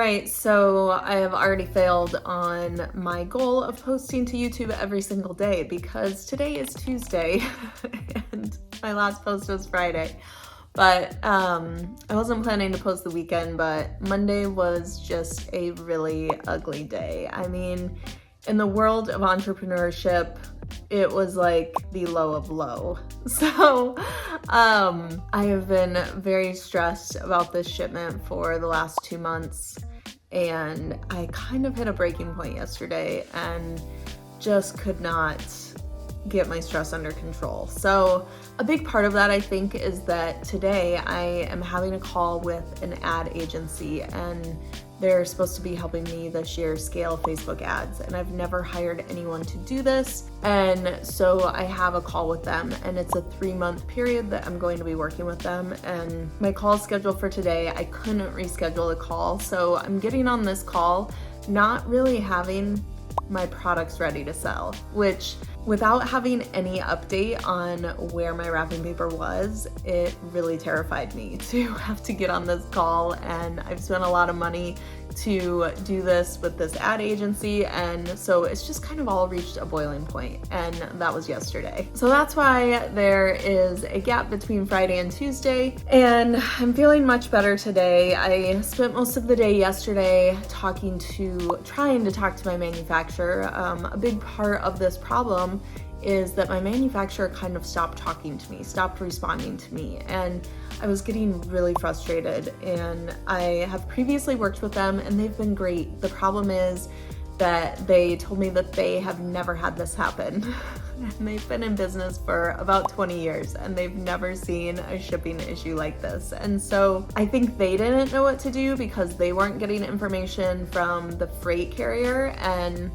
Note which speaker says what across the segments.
Speaker 1: right, so I have already failed on my goal of posting to YouTube every single day because today is Tuesday and my last post was Friday. But I wasn't planning to post the weekend, but Monday was just a really ugly day. I mean, in the world of entrepreneurship, it was like the low of low. So I have been very stressed about this shipment for the last 2 months, and I kind of hit a breaking point yesterday and just could not get my stress under control. So a big part of that, I think, is that today I am having a call with an ad agency, and they're supposed to be helping me this year scale Facebook ads, and I've never hired anyone to do this. And so I have a call with them, and it's a 3-month period that I'm going to be working with them. And my call is scheduled for today. I couldn't reschedule the call, so I'm getting on this call not really having my products ready to sell, which without having any update on where my wrapping paper was, it really terrified me to have to get on this call. And I've spent a lot of money to do this with this ad agency, and so it's just kind of all reached a boiling point, and that was yesterday. So that's why there is a gap between Friday and Tuesday, and I'm feeling much better today. I spent most of the day yesterday trying to talk to my manufacturer. A big part of this problem is that my manufacturer kind of stopped talking to me, stopped responding to me, and I was getting really frustrated. And I have previously worked with them and they've been great. The problem is that they told me that they have never had this happen. And they've been in business for about 20 years and they've never seen a shipping issue like this. And so I think they didn't know what to do because they weren't getting information from the freight carrier, and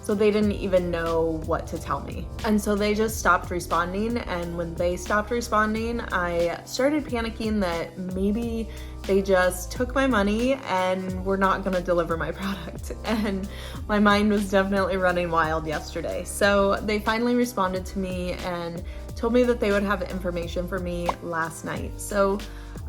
Speaker 1: so they didn't even know what to tell me. And so they just stopped responding. And when they stopped responding, I started panicking that maybe they just took my money and were not gonna deliver my product. And my mind was definitely running wild yesterday. So they finally responded to me and told me that they would have information for me last night. So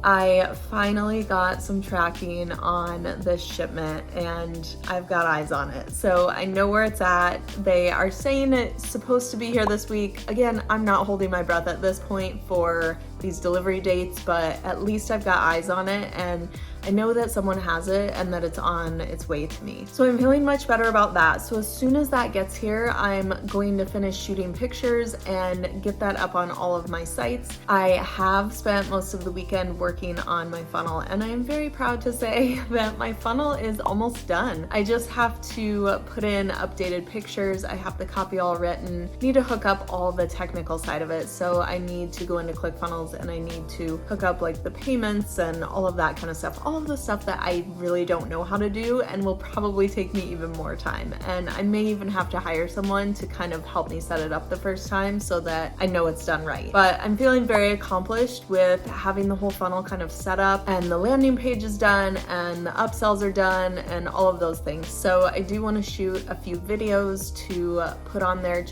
Speaker 1: I finally got some tracking on this shipment and I've got eyes on it. So I know where it's at. They are saying it's supposed to be here this week. Again, I'm not holding my breath at this point for these delivery dates, but at least I've got eyes on it and I know that someone has it and that it's on its way to me. So I'm feeling much better about that. So as soon as that gets here, I'm going to finish shooting pictures and get that up on all of my sites. I have spent most of the weekend working on my funnel, and I am very proud to say that my funnel is almost done. I just have to put in updated pictures. I have the copy all written. Need to hook up all the technical side of it. So I need to go into ClickFunnels and I need to hook up like the payments and all of that kind of stuff. All of the stuff that I really don't know how to do and will probably take me even more time. And I may even have to hire someone to kind of help me set it up the first time so that I know it's done right. But I'm feeling very accomplished with having the whole funnel kind of set up, and the landing page is done and the upsells are done and all of those things. So I do want to shoot a few videos to put on there.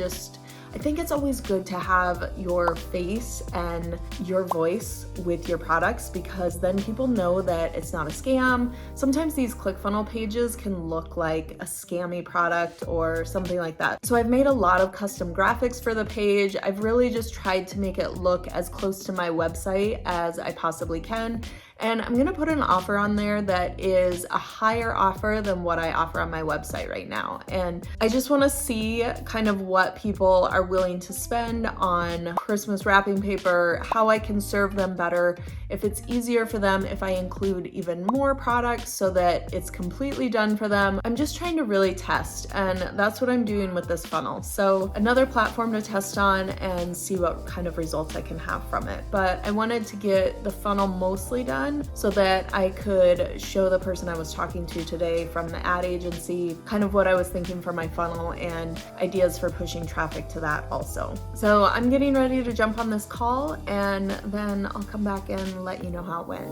Speaker 1: I think it's always good to have your face and your voice with your products because then people know that it's not a scam. Sometimes these ClickFunnels pages can look like a scammy product or something like that. So I've made a lot of custom graphics for the page. I've really just tried to make it look as close to my website as I possibly can. And I'm gonna put an offer on there that is a higher offer than what I offer on my website right now. And I just wanna see kind of what people are willing to spend on Christmas wrapping paper, how I can serve them better, if it's easier for them if I include even more products so that it's completely done for them. I'm just trying to really test, and that's what I'm doing with this funnel. So another platform to test on and see what kind of results I can have from it. But I wanted to get the funnel mostly done so that I could show the person I was talking to today from the ad agency kind of what I was thinking for my funnel and ideas for pushing traffic to that also. So I'm getting ready to jump on this call and then I'll come back and let you know how it went.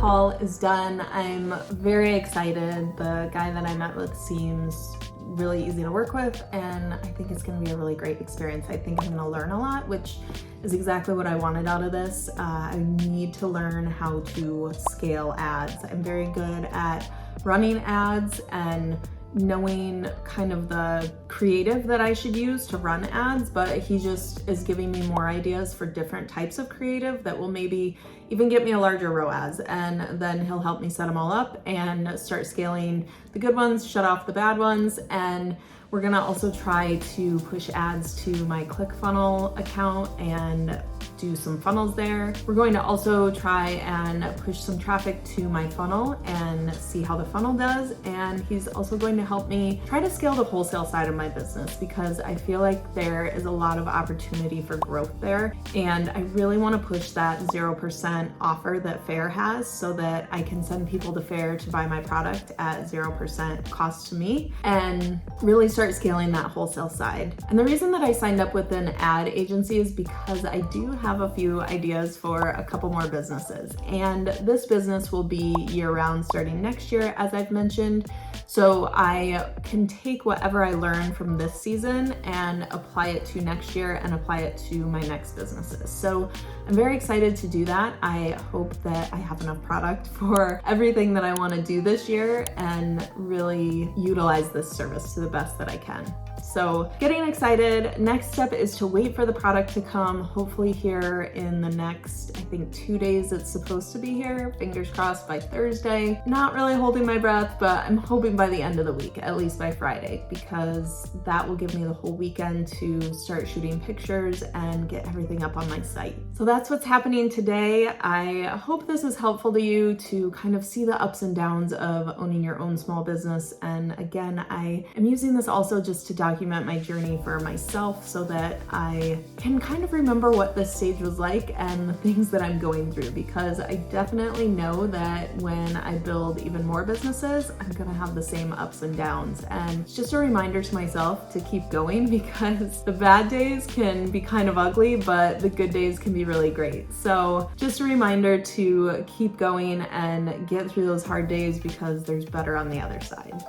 Speaker 1: Call is done. I'm very excited. The guy that I met with seems really easy to work with, and I think it's gonna be a really great experience. I think I'm gonna learn a lot, which is exactly what I wanted out of this. I need to learn how to scale ads. I'm very good at running ads and knowing kind of the creative that I should use to run ads, but he just is giving me more ideas for different types of creative that will maybe even get me a larger ROAS, and then he'll help me set them all up and start scaling the good ones, shut off the bad ones. And we're gonna also try to push ads to my ClickFunnels account and do some funnels there. We're going to also try and push some traffic to my funnel and see how the funnel does. And he's also going to help me try to scale the wholesale side of my business, because I feel like there is a lot of opportunity for growth there. And I really want to push that 0% offer that Faire has, so that I can send people to Faire to buy my product at 0% cost to me and really start scaling that wholesale side. And the reason that I signed up with an ad agency is because I do have a few ideas for a couple more businesses. And this business will be year-round starting next year, as I've mentioned. So I can take whatever I learn from this season and apply it to next year and apply it to my next businesses. So I'm very excited to do that. I hope that I have enough product for everything that I want to do this year and really utilize this service to the best that I can. So getting excited. Next step is to wait for the product to come, hopefully here in the next, I think 2 days it's supposed to be here. Fingers crossed by Thursday. Not really holding my breath, but I'm hoping by the end of the week, at least by Friday, because that will give me the whole weekend to start shooting pictures and get everything up on my site. So that's what's happening today. I hope this is helpful to you to kind of see the ups and downs of owning your own small business. And again, I am using this also just to document my journey for myself, so that I can kind of remember what this stage was like and the things that I'm going through, because I definitely know that when I build even more businesses, I'm gonna have the same ups and downs. And it's just a reminder to myself to keep going, because the bad days can be kind of ugly, but the good days can be really great. So just a reminder to keep going and get through those hard days, because there's better on the other side.